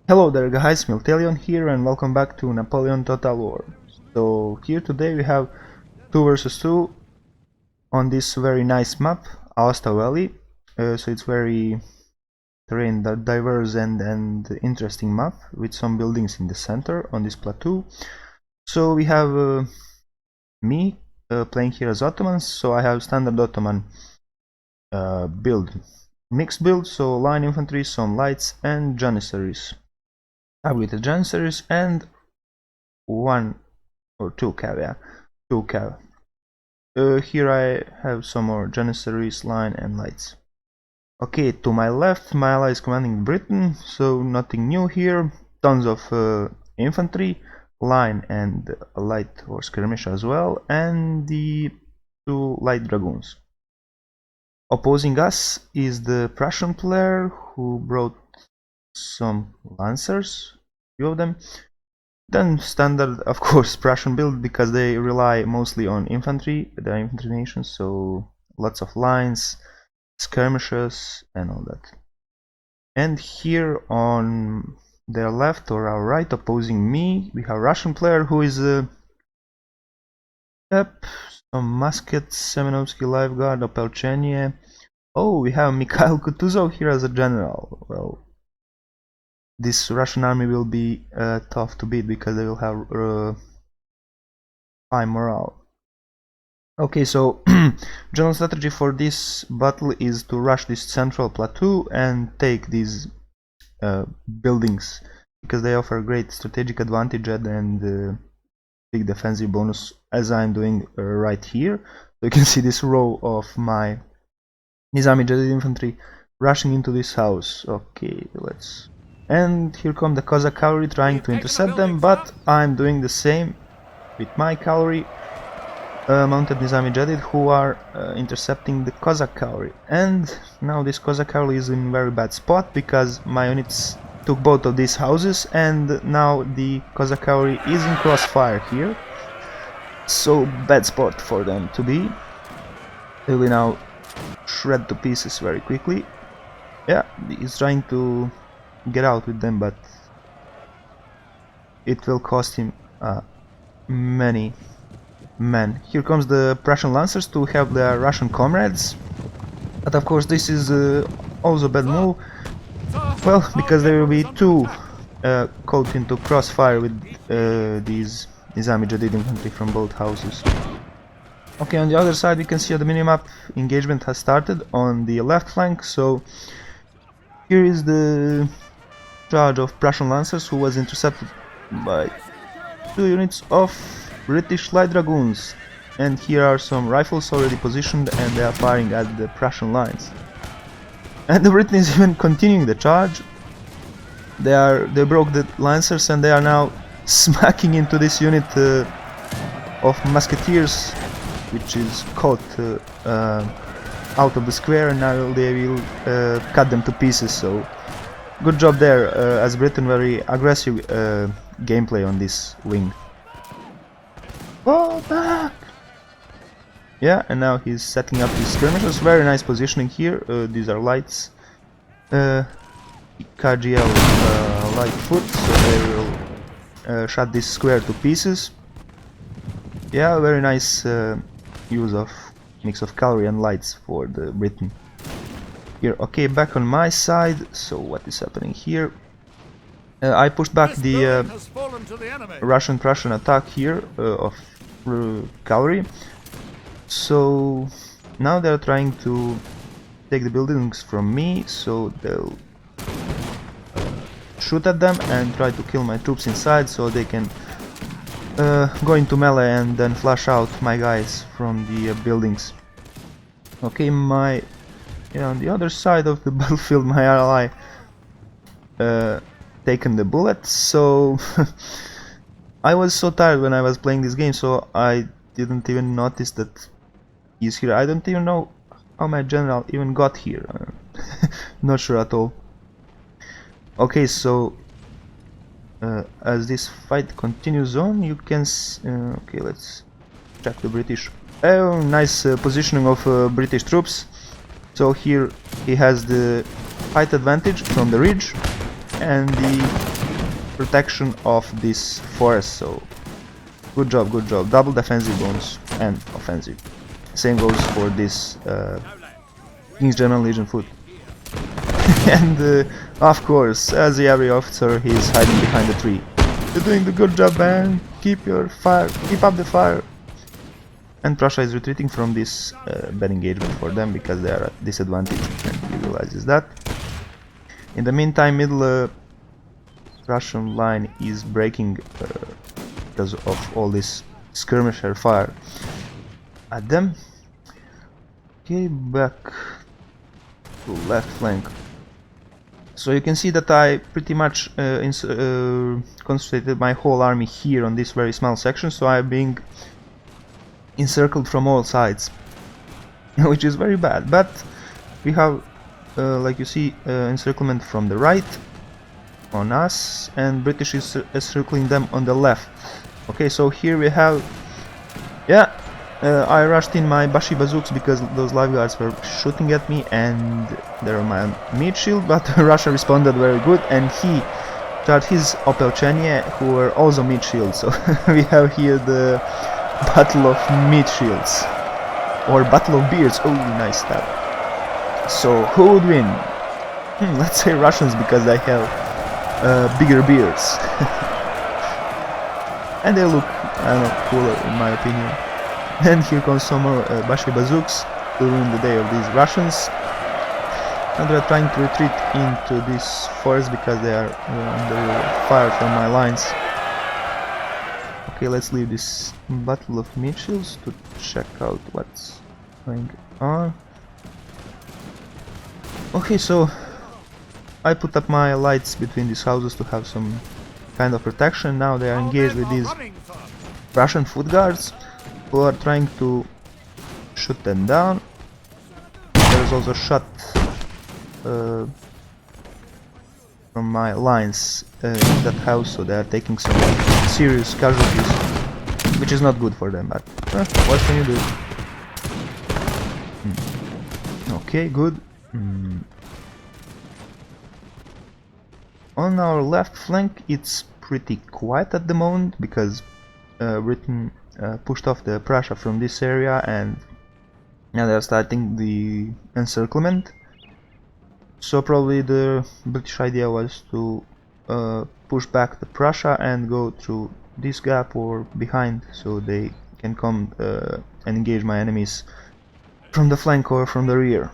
Hello there guys, Milthalion here and welcome back to Napoleon Total War. So here today we have 2 versus 2 on this very nice map, Aosta Valley. So it's very terrain diverse and interesting map with some buildings in the center on this plateau. So we have me playing here as Ottomans, so I have standard Ottoman build, mixed build, so line infantry, some lights and janissaries. Upgraded janissaries and 1 or 2 cav, yeah, 2 cav. Here I have some more janissaries, line and lights. Okay, to my left my ally is commanding Britain, so nothing new here. Tons of infantry, line and light or skirmish as well, and the 2 light dragoons. Opposing us is the Prussian player who brought some lancers, few of them. Then standard, of course, Prussian build, because they rely mostly on infantry, they're infantry nation, so lots of lines, skirmishes and all that. And here on their left or our right, opposing me, we have Russian player who is some muskets, Semenovsky Life Guard, Opelchenie. Oh, we have Mikhail Kutuzov here as a general. Well, this Russian army will be tough to beat because they will have high morale. Okay, so general strategy for this battle is to rush this central plateau and take these buildings, because they offer great strategic advantage and big defensive bonus, as I'm doing right here. So you can see this row of my Nizami Jadid infantry rushing into this house. Okay, let's... And here come the Cossack cavalry trying to intercept them, but I'm doing the same with my cavalry, mounted Nizami Jadid, who are intercepting the Cossack cavalry. And now this Cossack cavalry is in very bad spot, because my units took both of these houses, and now the Cossack cavalry is in crossfire here. So bad spot for them to be. They will now shred to pieces very quickly. Yeah, he's trying to get out with them, but it will cost him many men. Here comes the Prussian lancers to help their Russian comrades, but of course this is also a bad move. Well, because there will be 2 caught into crossfire with these Nizami Jadid infantry from both houses. Okay, on the other side we can see on the minimap engagement has started on the left flank. So here is the charge of Prussian lancers, who was intercepted by 2 units of British light dragoons, and here are some rifles already positioned and they are firing at the Prussian lines. And the Britain is even continuing the charge. They broke the lancers and they are now smacking into this unit of musketeers, which is caught out of the square, and now they will cut them to pieces. So good job there, as Britain, very aggressive gameplay on this wing. Go back! Yeah, and now he's setting up his skirmishers. Very nice positioning here. These are lights, KGL light foot, so they will shut this square to pieces. Yeah, very nice use of mix of cavalry and lights for the Britain. Here, okay, back on my side. So what is happening here? I pushed back the Russian-Prussian attack here of cavalry. So now they're trying to take the buildings from me, so they'll shoot at them and try to kill my troops inside, so they can go into melee and then flush out my guys from the buildings. Okay, on the other side of the battlefield, my ally taken the bullet. So I was so tired when I was playing this game, so I didn't even notice that he's here. I don't even know how my general even got here. Not sure at all. Okay, so as this fight continues on, you can okay, let's check the British. Oh, nice positioning of British troops. So here he has the height advantage from the ridge, and the protection of this forest, so good job, good job. Double defensive bonus and offensive. Same goes for this King's General Legion foot. And of course, as every officer, he's hiding behind the tree. You're doing the good job, man. Keep your fire, keep up the fire. And Prussia is retreating from this bad engagement for them because they are at disadvantage, and he realizes that. In the meantime, middle Russian line is breaking because of all this skirmisher fire at them. Okay, back to left flank. So you can see that I pretty much concentrated my whole army here on this very small section, so I'm being encircled from all sides, which is very bad. But we have, like you see, encirclement from the right on us, and British is encircling them on the left. Okay, so here we have, yeah, I rushed in my Bashi bazooks because those lifeguards were shooting at me, and they're my meat shield, but Russia responded very good, and he charged his Opelchenie, who were also meat shields. So we have here the Battle of Meat Shields, or Battle of Beards. Oh, nice stab. So who would win? Let's say Russians, because they have bigger beards. And they look, I don't know, cooler in my opinion. And here comes some more Bashi bazooks to ruin the day of these Russians. And they're trying to retreat into this forest because they are under fire from my lines. Okay, let's leave this Battle of Meat Shields to check out what's going on. Okay, so I put up my lights between these houses to have some kind of protection. Now they are engaged with these Russian foot guards who are trying to shoot them down. There is also a shot from my lines in that house, so they are taking some serious casualties, which is not good for them, but what can you do? Okay, good. On our left flank it's pretty quiet at the moment because Britain pushed off the Prussia from this area, and now they are starting the encirclement. So probably the British idea was to push back the Prussia and go through this gap or behind, so they can come and engage my enemies from the flank or from the rear.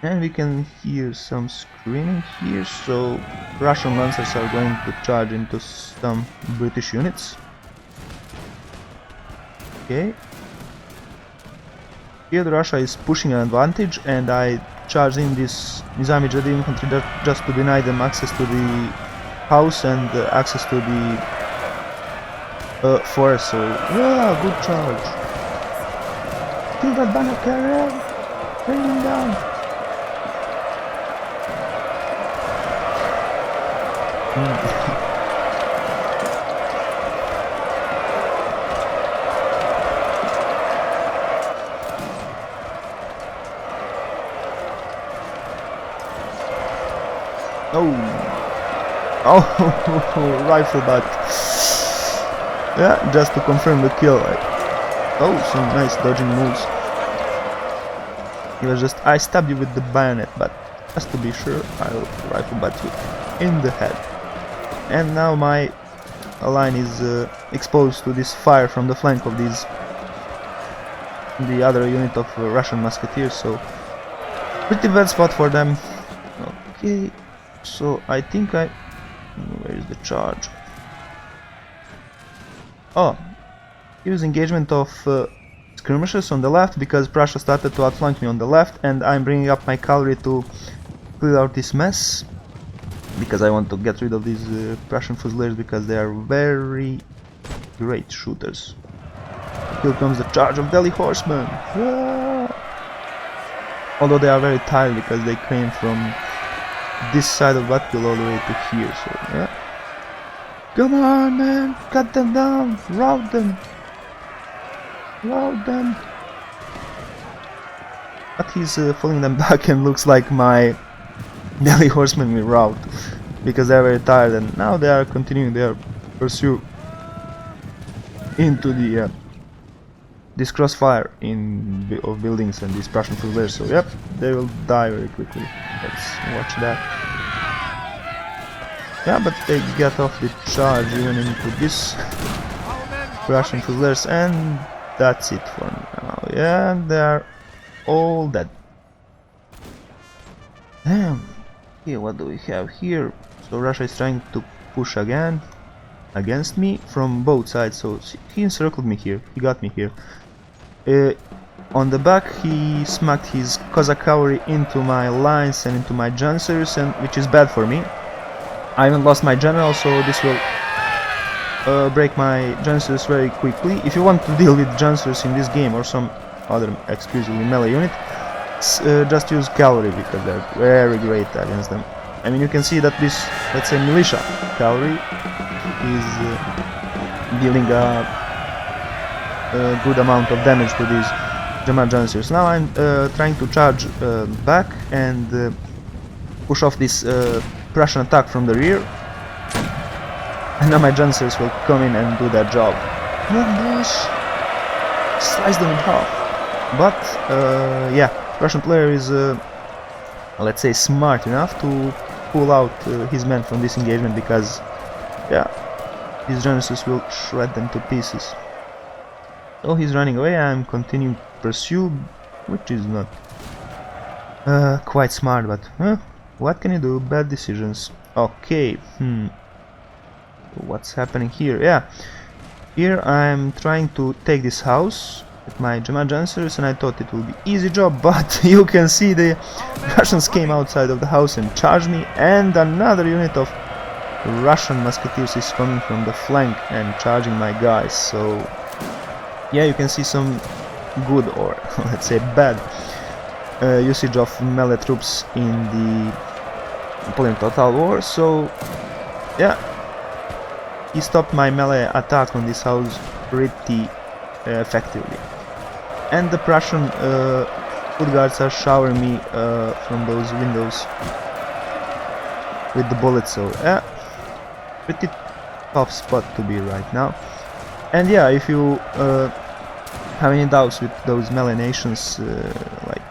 And we can hear some screaming here, so Russian lancers are going to charge into some British units. Okay. Here Russia is pushing an advantage, and I charged in this Nizami Jadi infantry just to deny them access to the house and access to the forest, so yeah, good charge. Kill that banner carrier! Bring him down! Oh, rifle butt. Yeah, just to confirm the kill. Oh, some nice dodging moves. It was just, I stabbed you with the bayonet, but just to be sure, I'll rifle butt you in the head. And now my line is exposed to this fire from the flank of the other unit of Russian musketeers, so pretty bad spot for them. Okay, so I think where is the charge? Oh, use engagement of skirmishers on the left because Prussia started to outflank me on the left, and I'm bringing up my cavalry to clear out this mess because I want to get rid of these Prussian fusiliers because they are very great shooters. Here comes the charge of Delhi horsemen. Yeah! Although they are very tired because they came from this side of battlefield all the way to here, so yeah. Come on, man, cut them down, rout them, But he's falling them back, and looks like my Delhi horsemen will rout. because they are very tired, and now they are continuing their pursuit into the this crossfire of buildings and these Prussian fusiliers. So yep, they will die very quickly. Let's watch that. Yeah, but they get off the charge even into this Prussian fusiliers, and that's it for now. Yeah, they are all dead. Damn. Okay, what do we have here? So Russia is trying to push again against me from both sides. So he encircled me here. He got me here. On the back, he smacked his Cossack cavalry into my lines and into my janissaries, and which is bad for me. I even lost my general, so this will break my janissaries very quickly. If you want to deal with janissaries in this game or some other exclusively melee unit, just use cavalry, because they're very great against them. I mean, you can see that this, let's say, militia cavalry is dealing a good amount of damage to these German janissaries. Now I'm trying to charge back and push off this Prussian attack from the rear, and now my janissaries will come in and do their job. English! Slice them in half. But yeah, Russian player is let's say smart enough to pull out his men from this engagement, because yeah, his janissaries will shred them to pieces. So he's running away. I'm continuing to pursue, which is not quite smart, but what can you do? Bad decisions. Okay, what's happening here? Yeah, here I'm trying to take this house with my German janissaries, and I thought it would be easy job, but you can see the Russians came outside of the house and charged me, and another unit of Russian musketeers is coming from the flank and charging my guys. So yeah, you can see some good, or let's say bad, usage of melee troops in the Napoleon Total War. So yeah, he stopped my melee attack on this house pretty effectively. And the Prussian foot guards are showering me from those windows with the bullets. So yeah, pretty tough spot to be right now. And yeah, if you have any doubts with those melee nations, like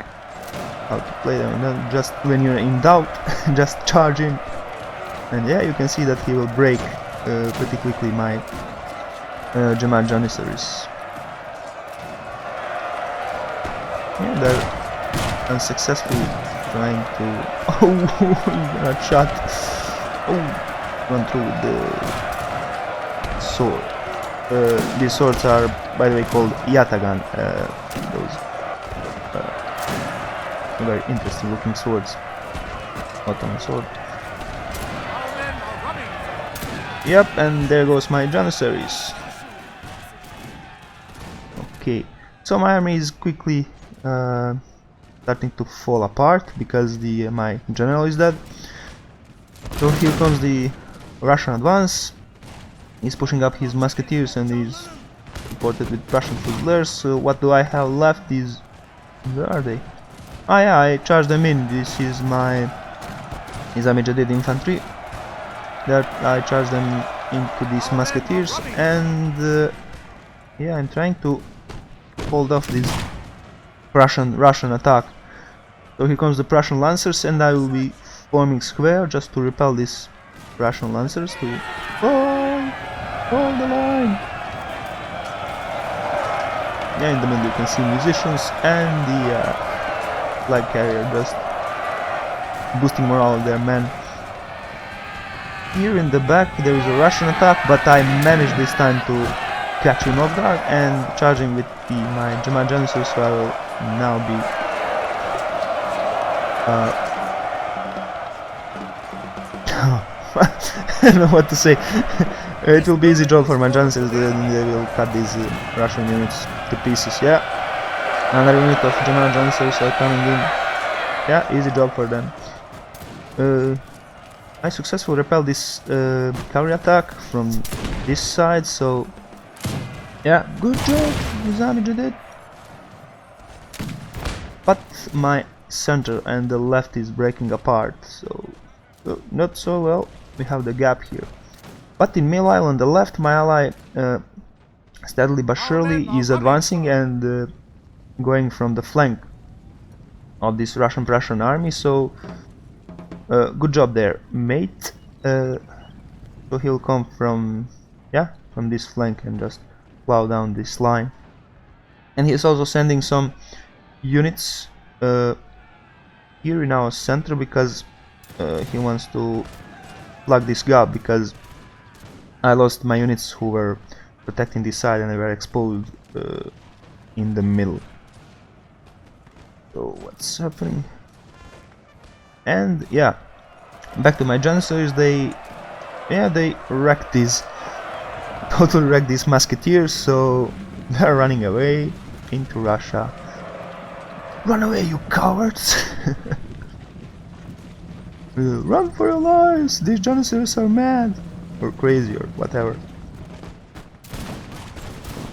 how to play them, then just when you're in doubt, just charge in. And yeah, you can see that he will break pretty quickly my German janissaries. Yeah, they're unsuccessfully trying to... Oh, he got shot. Oh, run through with the sword. These swords are, by the way, called yatagan. Those very interesting looking swords. Ottoman sword. Yep, and there goes my janissaries. Okay, so my army is quickly starting to fall apart because my general is dead. So here comes the Russian advance. He's pushing up his musketeers and he's supported with Prussian fusiliers. So what do I have left? Where are they? Ah yeah, I charged them in. This is my Nizami-Jadid infantry. That I charged them into these musketeers, and yeah, I'm trying to hold off this Russian attack. So here comes the Prussian lancers, and I will be forming square just to repel these Russian lancers to hold the line. Yeah, in the middle you can see musicians and the flag carrier just boosting morale of their men. Here in the back there is a Russian attack, but I managed this time to catch him off guard and charge him with my German janissaries, so I will now be I don't know what to say. It will be easy job for my janissaries, then they will cut these Russian units to pieces. Yeah, another unit of German janissaries are coming in. Yeah, easy job for them. I successfully repelled this cavalry attack from this side, so yeah, good job, Nizami-Jadid. But my center and the left is breaking apart, so not so well. we have the gap here. But in Milthalion on the left, my ally steadily but surely is advancing and going from the flank of this Russian-Prussian army, so good job there, mate. So he'll come from, yeah, from this flank and just plow down this line. And he's also sending some units here in our center because he wants to plug this gap, because I lost my units who were protecting this side and they were exposed in the middle. So what's happening? And yeah, back to my Janissaries. They wrecked these, totally wrecked these musketeers, so they're running away into Russia. Run away, you cowards! Run for your lives! These Janissaries are mad! Or crazy, or whatever.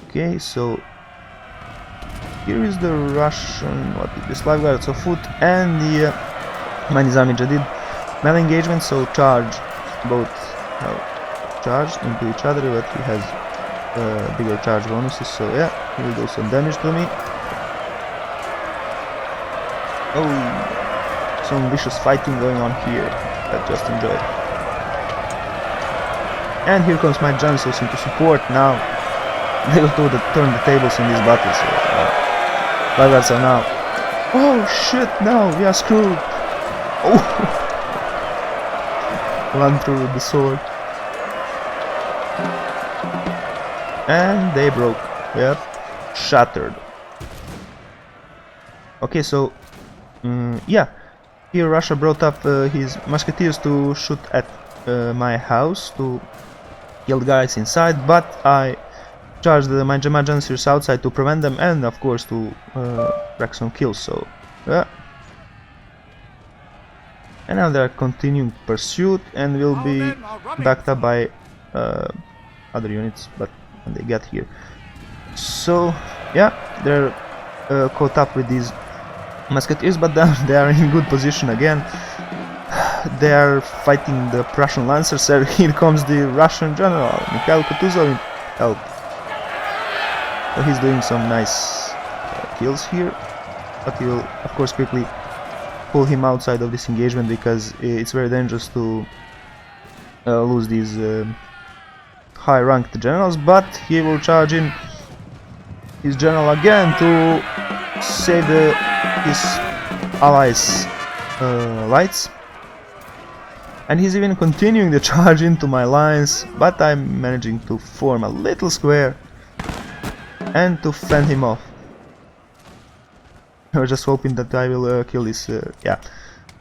Okay, so here is the Russian, what is this, Life Guards of Foot and the my Nizami Jadid melee engagement, so charge, both charged into each other, but he has bigger charge bonuses, so yeah, he will do some damage to me. Oh, some vicious fighting going on here, but just enjoy. And here comes my Janissaries into support now. They will turn the tables in this battle, so Life Guards are now. Oh shit, now we are screwed. Oh, run through with the sword. And they broke. Yep, shattered. Okay, so yeah, here Russia brought up his musketeers to shoot at my house to kill the guys inside, but I charged my Janissaries outside to prevent them and of course to wreck some kills. So yeah. And now they're continuing pursuit and will be backed up by other units, but when they get here. So yeah, they're caught up with these musketeers, but then they are in good position again. They are fighting the Prussian lancers. Here comes the Russian general, Mikhail Kutuzov, help. So he's doing some nice kills here, but he will of course quickly pull him outside of this engagement because it's very dangerous to lose these high ranked generals. But he will charge in his general again to save his allies' lights. And he's even continuing the charge into my lines, but I'm managing to form a little square and to fend him off. I was just hoping that I will kill this yeah,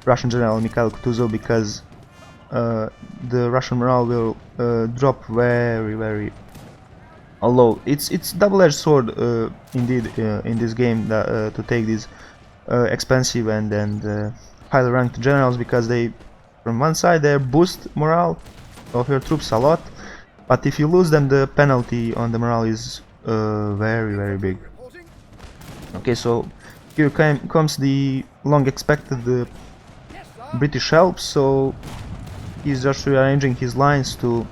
Russian general Mikhail Kutuzov, because the Russian morale will drop very low. It's double-edged sword indeed in this game to take these expensive and highly ranked generals, because they, from one side, they boost morale of your troops a lot, but if you lose them, the penalty on the morale is very big. Okay, so here comes the long expected British help, so he's just rearranging his lines to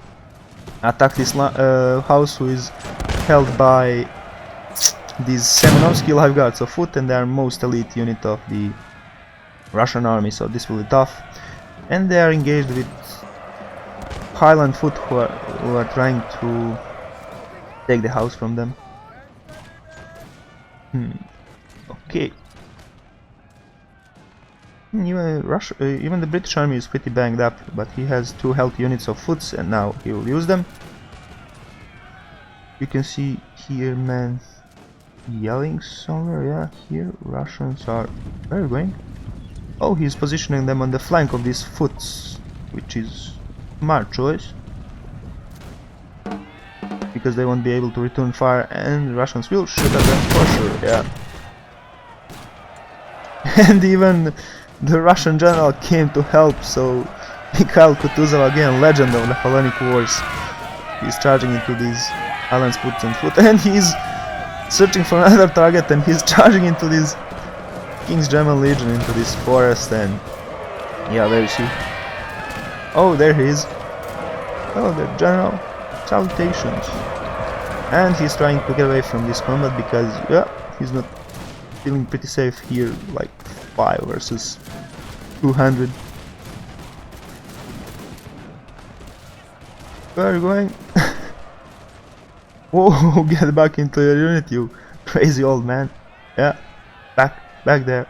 attack this house, who is held by these Semenovsky Life Guards of Foot, and they are most elite unit of the Russian army, so this will be tough. And they are engaged with Highland Foot, who are trying to take the house from them. Okay. Even the British army is pretty banged up, but he has 2 health units of Foots, and now he will use them. You can see here men yelling somewhere. Yeah, here Russians are. Where are you going? Oh, he's positioning them on the flank of these Foots, which is smart choice, because they won't be able to return fire, and Russians will shoot at them for sure. Yeah. And even the Russian general came to help, so Mikhail Kutuzov, again, legend of Napoleonic Wars, he's charging into these Highlands Foot, and he's searching for another target, and he's charging into this King's German Legion, into this forest. And yeah, where is he? Oh, there he is. Hello there, General. Salutations. And he's trying to get away from this combat because, yeah, he's not feeling pretty safe here, like 5 versus 200. Where are you going? Whoa, get back into your unit, you crazy old man. Yeah, back there.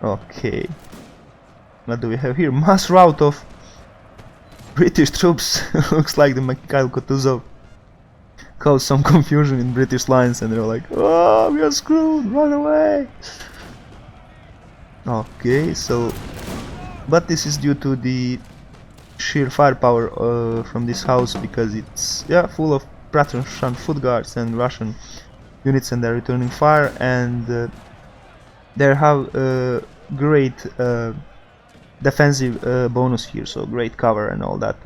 Okay. What do we have here? Mass rout of British troops. Looks like the Mikhail Kutuzov caused some confusion in British lines and they're like, oh, we are screwed, run away. Okay, so, but this is due to the sheer firepower from this house, because it's, yeah, full of Prussian foot guards and Russian units, and they're returning fire, and they have great defensive bonus here, so great cover and all that.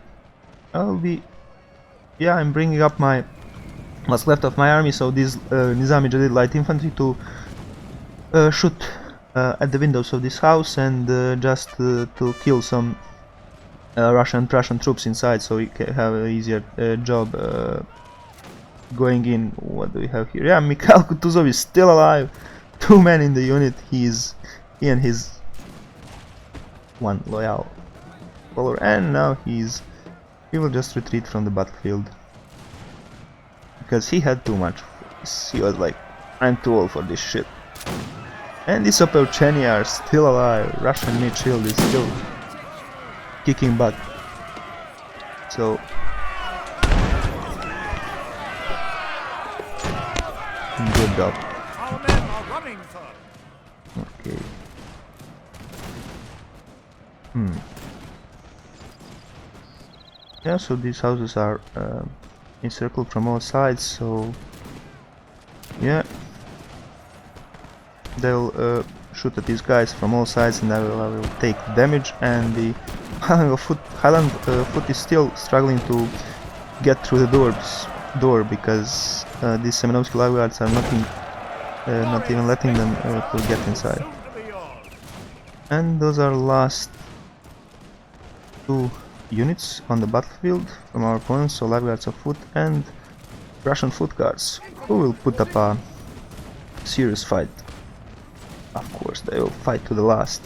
I'm bringing up my what's left of my army, so this Nizami Jadid light infantry to shoot at the windows of this house and just to kill some Russian troops inside, so we can have an easier job going in. What do we have here? Yeah, Mikhail Kutuzov is still alive. 2 men in the unit. He and his one loyal follower, and now he will just retreat from the battlefield because he had too much. He was like, I'm too old for this shit. And these Opelcheni are still alive. Russian mid shield is still kicking butt. So good job. Okay. Yeah, so these houses are encircled from all sides, so yeah, they'll shoot at these guys from all sides, and I will take damage. And the Highland foot is still struggling to get through the door because these Semenovsky light guards are not even letting them to get inside. And those are last 2 units on the battlefield from our opponents, so light guards of foot and Russian foot guards, who will put up a serious fight. Of course, they will fight to the last.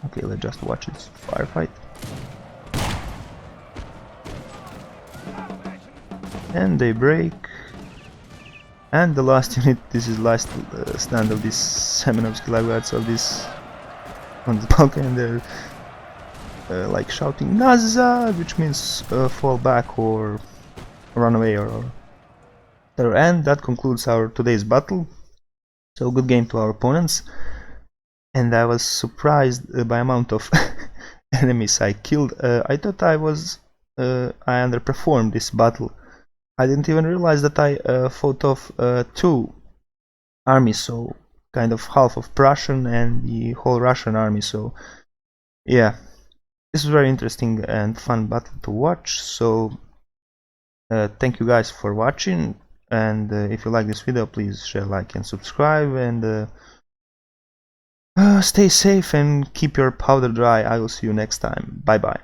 Okay, let's just watch this firefight. And they break. And the last unit, this is last stand of this Semenovsky light guards of this on the balcony, and they're like shouting Nazad, which means fall back or run away or and that concludes our today's battle. So good game to our opponents, and I was surprised by amount of enemies I killed. I thought I underperformed this battle. I didn't even realize that I fought off 2 armies, so kind of half of Prussian and the whole Russian army. So yeah, this is very interesting and fun battle to watch. So thank you guys for watching, and if you like this video, please share, like and subscribe, and stay safe and keep your powder dry. I will see you next time. Bye bye.